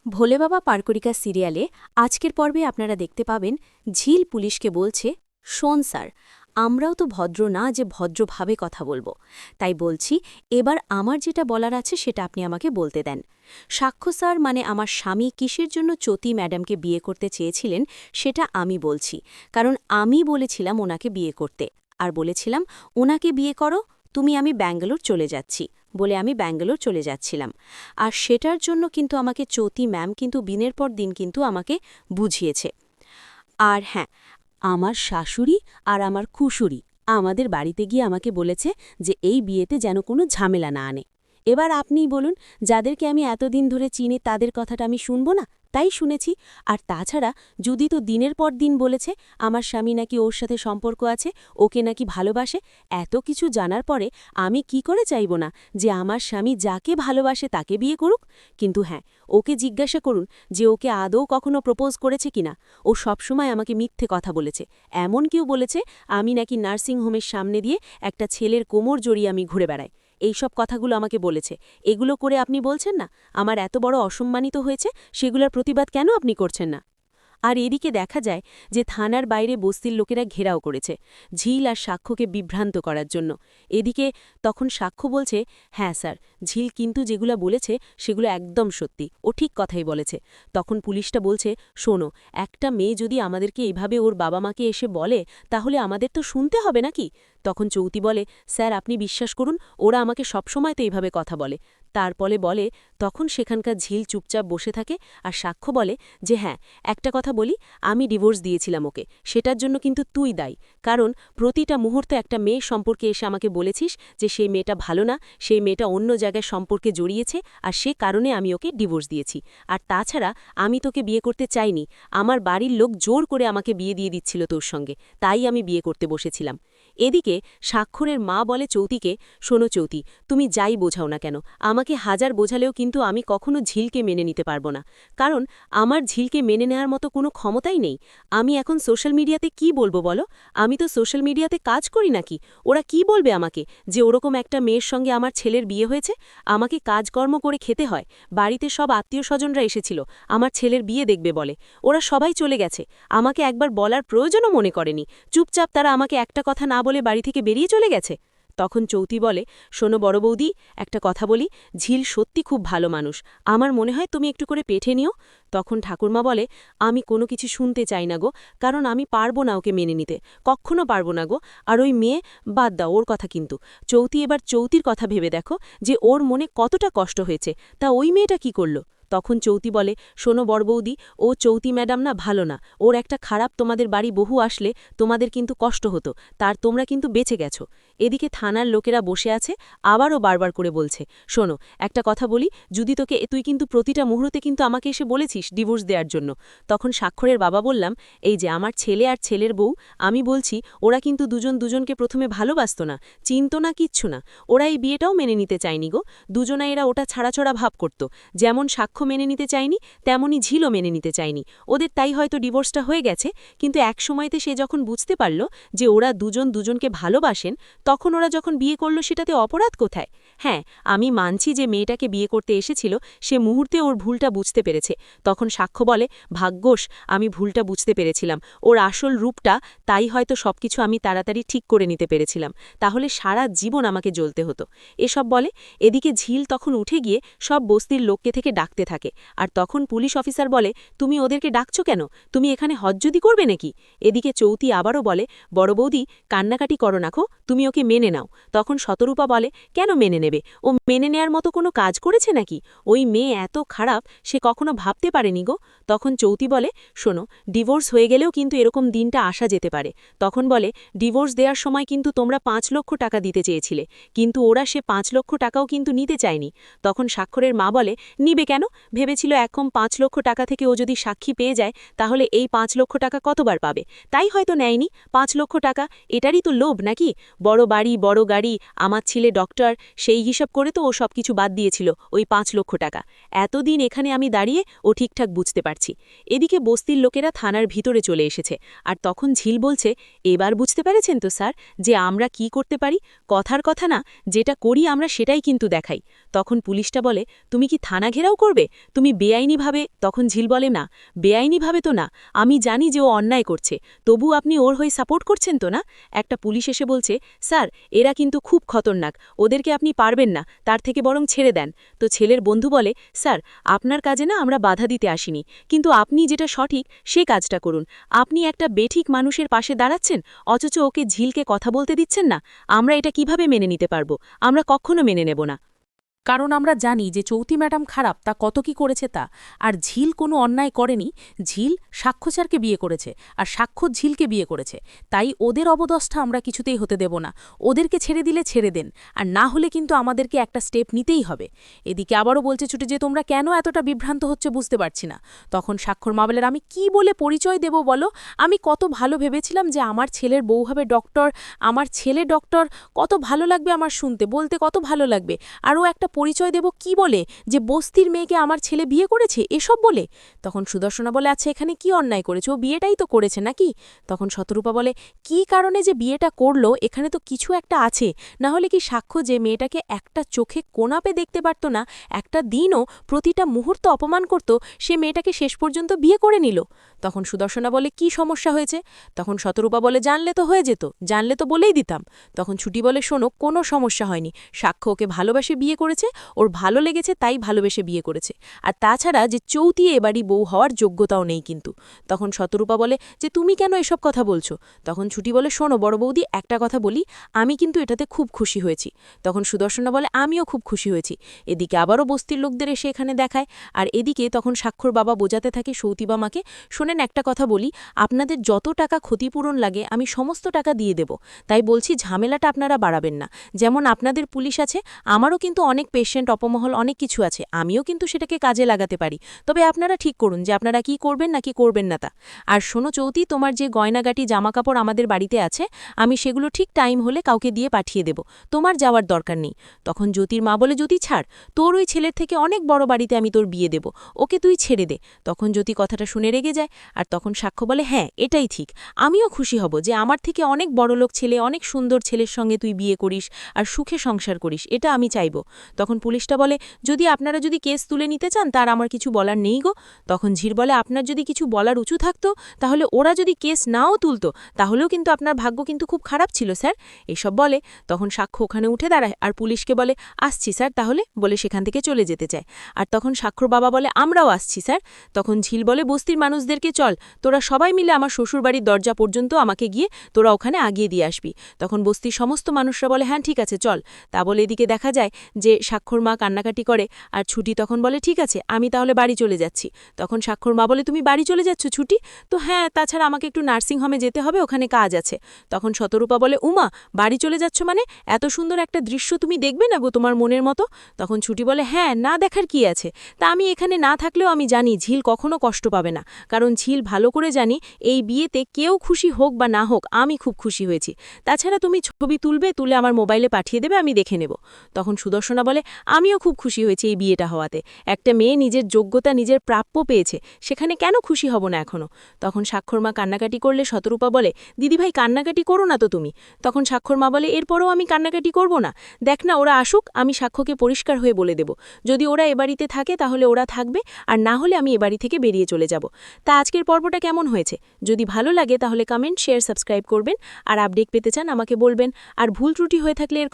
ভোলে বাবা পারকরিকা সিরিয়ালে আজকের পর্বে আপনারা দেখতে পাবেন ঝিল পুলিশকে বলছে, শোন স্যার, আমরাও তো ভদ্র না যে ভদ্রভাবে কথা বলবো, তাই বলছি এবার আমার যেটা বলার আছে সেটা আপনি আমাকে বলতে দেন। সাক্ষ্য স্যার মানে আমার স্বামী কিসের জন্য চতি ম্যাডামকে বিয়ে করতে চেয়েছিলেন সেটা আমি বলছি, কারণ আমি বলেছিলাম ওনাকে বিয়ে করতে, আর বলেছিলাম ওনাকে বিয়ে করো তুমি, আমি ব্যাঙ্গালোর চলে যাচ্ছি বলে আমি ব্যাঙ্গালোর চলে যাচ্ছিলাম। আর সেটার জন্য কিন্তু আমাকে চতি ম্যাম কিন্তু দিনের পর দিন কিন্তু আমাকে বুঝিয়েছে। আর হ্যাঁ, আমার শাশুড়ি আর আমার খুশুড়ি আমাদের বাড়িতে গিয়ে আমাকে বলেছে যে এই বিয়েতে যেন কোনো ঝামেলা না আনে। এবার আপনিই বলুন, যাদেরকে আমি এতদিন ধরে চিনি তাদের কথাটা আমি শুনব না? তাই শুনেছি। আর তাছাড়া যদি তো দিনের পর দিন বলেছে আমার স্বামী নাকি ওর সাথে সম্পর্ক আছে, ওকে নাকি ভালোবাসে, এত কিছু জানার পরে আমি কি করে চাইব না যে আমার স্বামী যাকে ভালোবাসে তাকে বিয়ে করুক? কিন্তু হ্যাঁ, ওকে জিজ্ঞাসা করুন যে ওকে আদৌ কখনো প্রপোজ করেছে কিনা। ও সবসময় আমাকে মিথ্যে কথা বলেছে, এমন কেউ বলেছে আমি নাকি নার্সিংহোমের সামনে দিয়ে একটা ছেলের কোমর জড়িয়ে আমি ঘুরে বেড়াই। এইসব কথাগুলো আমাকে বলেছে। এগুলো করে আপনি বলছেন না আমার এত বড় অসম্মানিত হয়েছে, সেগুলোর প্রতিবাদ কেন আপনি করছেন না? আর এদিকে দেখা যায় যে থানার বাইরে বস্তির লোকেরা ঘেরাও করেছে ঝিল আর সাক্ষ্যকে বিভ্রান্ত করার জন্য। এদিকে তখন সাক্ষ্য বলছে, হ্যাঁ স্যার, ঝিল কিন্তু যেগুলো বলেছে সেগুলো একদম সত্যি, ও ঠিক কথাই বলেছে। তখন পুলিশটা বলছে, শোনো, একটা মেয়ে যদি আমাদেরকে এইভাবে ওর বাবা মাকে এসে বলে তাহলে আমাদের তো শুনতে হবে নাকি? তখন চৌতি বলে, স্যার আপনি বিশ্বাস করুন, ওরা আমাকে সবসময় তো এইভাবে কথা বলে। তারপরে বলে, তখন সেখানকার ঝিল চুপচাপ বসে থাকে আর সাক্ষ্য বলে যে হ্যাঁ, একটা কথা বলি, আমি ডিভোর্স দিয়েছিলাম ওকে, সেটার জন্য কিন্তু তুই দায়ী। কারণ প্রতিটা মুহূর্তে একটা মেয়ে সম্পর্কে এসে আমাকে বলেছিস যে সেই মেয়েটা ভালো না, সেই মেয়েটা অন্য জায়গায় সম্পর্কে জড়িয়েছে, আর সে কারণে আমি ওকে ডিভোর্স দিয়েছি। আর তাছাড়া আমি তোকে বিয়ে করতে চাইনি, আমার বাড়ির লোক জোর করে আমাকে বিয়ে দিয়ে দিচ্ছিল তোর সঙ্গে, তাই আমি বিয়ে করতে বসেছিলাম। এদিকে স্বাক্ষরের মা বলে চৌতিকে, শোনো চৌতি, তুমি যাই বোঝাও না কেন, আমাকে হাজার বোঝালেও কিন্তু আমি কখনো ঝিলকে মেনে নিতে পারবো না। কারণ আমার ঝিলকে মেনে নেওয়ার মতো কোনো ক্ষমতাই নেই। আমি এখন সোশ্যাল মিডিয়াতে কি বলবো বলো? আমি তো সোশ্যাল মিডিয়াতে কাজ করি নাকি? ওরা কি বলবে আমাকে যে ওরকম একটা মেয়ের সঙ্গে আমার ছেলের বিয়ে হয়েছে? আমাকে কাজকর্ম করে খেতে হয়। বাড়িতে সব আত্মীয় স্বজনরা এসেছিল আমার ছেলের বিয়ে দেখবে বলে, ওরা সবাই চলে গেছে, আমাকে একবার বলার প্রয়োজনও মনে করেনি। চুপচাপ তারা আমাকে একটা কথা না বলে বাড়ি থেকে বেরিয়ে চলে গেছে। তখন চৌতি বলে, শোনো বড় বৌদি, একটা কথা বলি, ঝিল সত্যি খুব ভালো মানুষ, আমার মনে হয় তুমি একটু করে পেঠে নিও। তখন ঠাকুরমা বলে, আমি কোনো কিছু শুনতে চাই না গো, কারণ আমি পারবো না ওকে মেনে নিতে, কখনো পারবো না গো। আর ওই মেয়ে, বাদ দাও ওর কথা। কিন্তু চৌতি এবার চৌতির কথা ভেবে দেখো যে ওর মনে কতটা কষ্ট হয়েছে, তা ওই মেয়েটা কি করল? তখন চৌতি বলে, শোনো বড়বৌদি, ও চৌতি ম্যাডাম না ভালো না, ওর একটা খারাপ তোমাদের বাড়ি বহু আসলে তোমাদের কিন্তু কষ্ট হতো, তার তোমরা কিন্তু বেঁচে গেছো। এদিকে থানার লোকেরা বসে আছে, আবারও বারবার করে বলছে, শোনো, একটা কথা বলি, যদি তোকে তুই কিন্তু প্রতিটা মুহূর্তে কিন্তু আমাকে এসে বলেছিস ডিভোর্স দেওয়ার জন্য। তখন স্বাক্ষরের বাবা বললাম, এই যে আমার ছেলে আর ছেলের বউ, আমি বলছি ওরা কিন্তু দুজন দুজনকে প্রথমে ভালোবাসত না, চিনত না, কিচ্ছু না, ওরা এই বিয়েটাও মেনে নিতে চায়নি গো। দুজনা এরা ওটা ছাড়াছড়া ভাব করত, যেমন সাক্ষ্য মেনে নিতে চায়নি তেমনই ঝিলও মেনে নিতে চায়নি। ওদের তাই হয়তো ডিভোর্সটা হয়ে গেছে, কিন্তু এক সময়তে সে যখন বুঝতে পারল যে ওরা দুজন দুজনকে ভালোবাসেন, তখন ওরা যখন বিয়ে করল সেটাতে অপরাধ কোথায়? হ্যাঁ, আমি মানছি যে মেয়েটাকে বিয়ে করতে এসেছিল সে মুহূর্তে ওর ভুলটা বুঝতে পেরেছে। তখন সাক্ষ্য বলে, ভাগ্যস আমি ভুলটা বুঝতে পেরেছিলাম, ওর আসল রূপটা, তাই হয়তো সবকিছু আমি তাড়াতাড়ি ঠিক করে নিতে পেরেছিলাম, তাহলে সারা জীবন আমাকে জ্বলতে হতো। এসব বলে। এদিকে ঝিল তখন উঠে গিয়ে সব বস্তির লোককে থেকে ডাকতে থাকে। আর তখন পুলিশ অফিসার বলে, তুমি ওদেরকে ডাকছো কেন? তুমি এখানে হজ্জদি করবে নাকি? এদিকে চৌতি আবারও বলে, বড় বৌদি, কান্নাকাটি করো নাখো, তুমি ওকে মেনে নাও। তখন শতরূপা বলে, কেন মেনে নেবে? ও মেনে নেয়ার মতো কোনো কাজ করেছে নাকি? ওই মেয়ে এত খারাপ সে কখনো ভাবতে পারেনি গো। তখন চৌতি বলে, শোনো, ডিভোর্স হয়ে গেলেও কিন্তু এরকম দিনটা আসা যেতে পারে। তখন বলে, ডিভোর্স দেওয়ার সময় কিন্তু তোমরা 5 লক্ষ টাকা দিতে চেয়েছিলে, কিন্তু ওরা সে 5 লক্ষ টাকাও কিন্তু নিতে চায়নি। তখন স্বাক্ষরের মা বলে, নিবে কেন? ভেবেছিল এখন 5 লক্ষ টাকা থেকে ও যদি সাক্ষী পেয়ে যায় তাহলে এই 5 লক্ষ টাকা কতবার পাবে, তাই হয়তো নেয়নি। 5 লক্ষ টাকা, এটারই তো লোভ নাকি? বড় বাড়ি, বড় গাড়ি, আমার ছেলে ডক্টর, সেই সেই হিসাব করে তো ও সবকিছু বাদ দিয়েছিল ওই 5 লক্ষ টাকা। এতদিন এখানে আমি দাঁড়িয়ে ও ঠিকঠাক বুঝতে পারছি। এদিকে বস্তির লোকেরা থানার ভিতরে চলে এসেছে, আর তখন ঝিল বলছে, এবার বুঝতে পেরেছেন তো স্যার যে আমরা কি করতে পারি? কথার কথা না, যেটা করি আমরা সেটাই কিন্তু দেখাই। তখন পুলিশটা বলে, তুমি কি থানা ঘেরাও করবে? তুমি বেআইনিভাবে? তখন ঝিল বলে, না, বেআইনিভাবে তো না, আমি জানি যে ও অন্যায় করছে, তবু আপনি ওর হয়ে সাপোর্ট করছেন তো না? একটা পুলিশ এসে বলছে, স্যার এরা কিন্তু খুব খতরনাক, ওদেরকে আপনি পারবেন না, তার থেকে বরং ছেড়ে দেন। তো ছেলের বন্ধু বলে, স্যার আপনার কাজে না আমরা বাধা দিতে আসিনি, কিন্তু আপনি যেটা সঠিক সে কাজটা করুন। আপনি একটা বেঠিক মানুষের পাশে দাঁড়াচ্ছেন, অথচ ওকে ঝিলকে কথা বলতে দিচ্ছেন না। আমরা এটা কিভাবে মেনে নিতে পারবো? আমরা কখনো মেনে নেব না। কারণ আমরা জানি যে চৌতি ম্যাডাম খারাপ, তা কত কি করেছে তা। আর ঝিল কোনো অন্যায় করেনি, ঝিল সাক্ষ্যচারকে বিয়ে করেছে, আর সাক্ষ্য ঝিলকে বিয়ে করেছে। তাই ওদের অবদস্থা আমরা কিছুতেই হতে দেব না। ওদেরকে ছেড়ে দিলে ছেড়ে দেন, আর না হলে কিন্তু আমাদেরকে একটা স্টেপ নিতেই হবে। এদিকে আবারও বলছে ছুটে যে তোমরা কেন এতটা বিভ্রান্ত হচ্ছে বুঝতে পারছি না। তখন স্বাক্ষর মা বলেন, আমি কি বলে পরিচয় দেব বলো? আমি কত ভালো ভেবেছিলাম যে আমার ছেলের বউ হবে ডক্টর, আমার ছেলে ডক্টর, কত ভালো লাগবে আমার শুনতে, বলতে কত ভালো লাগবে। আর ও একটা পরিচয় দেব কি বলে যে বস্তির মেয়েকে আমার ছেলে বিয়ে করেছে, এসব বলে? তখন সুদর্শনা বলে, আচ্ছা এখানে কি অন্যায় করেছে? ও বিয়েটাই তো করেছে নাকি? তখন শতরূপা বলে, কি কারণে যে বিয়েটা করলো এখানে তো কিছু একটা আছে, না হলে কি সাক্ষ্য যে মেয়েটাকে একটা চোখে কোনাপে দেখতে পারত না, একটা দিনও প্রতিটা মুহূর্ত অপমান করত, সে মেয়েটাকে শেষ পর্যন্ত বিয়ে করে নিল? তখন সুদর্শনা বলে, কি সমস্যা হয়েছে? তখন শতরূপা বলে, জানলে তো হয়ে যেত, জানলে তো বলেই দিতাম। তখন ছুটি বলে, শোনো, কোনো সমস্যা হয়নি, সাক্ষ্য ওকে ভালোবাসে বিয়ে করেছে, ওর ভালো লেগেছে তাই ভালোবেসে বিয়ে করেছে। আর তাছাড়া যে চৌতি এবারই বউ হওয়ার যোগ্যতাও নেই কিন্তু। তখন শতরূপা বলে যে তুমি কেন এসব কথা বলছো? তখন ছুটি বলে, শোনো বড় বৌদি, একটা কথা বলি, আমি কিন্তু এটাতে খুব খুশি হয়েছি। তখন সুদর্শনা বলে, আমিও খুব খুশি হয়েছি। এদিকে আবারও বস্তির লোকদের এসে এখানে দেখায়, আর এদিকে তখন স্বাক্ষর বাবা বোঝাতে থাকে সৌতিবা মাকে, শোনেন একটা কথা বলি, আপনাদের যত টাকা ক্ষতিপূরণ লাগে আমি সমস্ত টাকা দিয়ে দেব, তাই বলছি ঝামেলাটা আপনারা বাড়াবেন না। যেমন আপনাদের পুলিশ আছে, আমারও কিন্তু অনেক পেশেন্ট অপমহল অনেক কিছু আছে, আমিও কিন্তু সেটাকে কাজে লাগাতে পারি। তবে আপনারা ঠিক করুন যে আপনারা কি করবেন নাকি করবেন না তা। আর শোনো চৌতি, তোমার যে গয়নাগাটি জামাকাপড় আমাদের বাড়িতে আছে, আমি সেগুলো ঠিক টাইম হলে কাউকে দিয়ে পাঠিয়ে দেব, তোমার যাওয়ার দরকার নেই। তখন জ্যোতির মা বলে, জ্যোতি ছাড়, তোর ওই ছেলের থেকে অনেক বড় বাড়িতে আমি তোর বিয়ে দেব, ওকে তুই ছেড়ে দে। তখন জ্যোতি কথাটা শুনে রেগে যায়, আর তখন সাক্ষ্য বলে, হ্যাঁ এটাই ঠিক, আমিও খুশি হব যে আমার থেকে অনেক বড়লোক ছেলে, অনেক সুন্দর ছেলের সঙ্গে তুই বিয়ে করিস আর সুখে সংসার করিস, এটা আমি চাইব। তখন পুলিশটা বলে, আপনারা যদি কেস তুলে নিতে চান তার আমার কিছু বলার নেই গো। তখন ঝির বলে, আপনার যদি কিছু বলার উঁচু থাকতো তাহলে ওরা যদি কেস নাও তুলতো তাহলেও কিন্তু আপনার ভাগ্য কিন্তু খুব খারাপ ছিল স্যার, এসব বলে। তখন সাক্ষ্য ওখানে উঠে দাঁড়ায় আর পুলিশকে বলে, আসছি স্যার তাহলে, বলে সেখান থেকে চলে যেতে চায়। আর তখন সাক্ষর বাবা বলে, আমরাও আসছি স্যার। তখন ঝিল বলে, বস্তির মানুষদেরকে চল, তোরা সবাই মিলে আমার শ্বশুরবাড়ির দরজা পর্যন্ত আমাকে গিয়ে তোরা ওখানে আগিয়ে দিয়ে আসবি। তখন বস্তির সমস্ত মানুষরা বলে, হ্যাঁ ঠিক আছে চল। তা বলে এদিকে দেখা যায় যে স্বাক্ষর মা কান্নাকাটি করে, আর ছুটি তখন বলে, ঠিক আছে আমি তাহলে বাড়ি চলে যাচ্ছি। তখন স্বাক্ষর মা বলে, তুমি বাড়ি চলে যাচ্ছ ছুটি? তো হ্যাঁ, তাছাড়া আমাকে একটু নার্সিংহোমে যেতে হবে, ওখানে কাজ আছে। তখন শতরূপা বলে, উমা বাড়ি চলে যাচ্ছ মানে? এত সুন্দর একটা দৃশ্য তুমি দেখবে না গো তোমার মনের মতো? তখন ছুটি বলে, হ্যাঁ না দেখার কি আছে, তা আমি এখানে না থাকলেও আমি জানি ঝিল কখনো কষ্ট পাবে না, কারণ ঝিল ভালো করে জানি এই বিয়েতে কেউ খুশি হোক বা না হোক আমি খুব খুশি হয়েছি। তাছাড়া তুমি ছবি তুলবে, তুলে আমার মোবাইলে পাঠিয়ে দেবে, আমি দেখে নেব। তখন সুদর্শনা বলে, আমিও খুব খুশি হয়েছি এই বিয়েটা হওয়াতে, একটা মেয়ে নিজের যোগ্যতা নিজের প্রাপ্য পেয়েছে, সেখানে কেন খুশি হব না এখনো? তখন স্বাক্ষর মা কান্নাকাটি করলে শতরূপা বলে, দিদিভাই কান্নাকাটি করো না তো তুমি। তখন স্বাক্ষর মা বলে, এরপরও আমি কান্নাকাটি করব না, দেখ না ওরা আসুক, আমি সাক্ষ্যকে পরিষ্কার হয়ে বলে দেব, যদি ওরা এ বাড়িতে থাকে তাহলে ওরা থাকবে, আর না হলে আমি এ বাড়ি থেকে বেরিয়ে চলে যাব। তা আজকের পর্বটা কেমন হয়েছে? যদি ভালো লাগে তাহলে কমেন্ট শেয়ার সাবস্ক্রাইব করবেন, আর আপডেট পেতে চান আমাকে বলবেন, আর ভুল ত্রুটি হয়ে থাকলে এর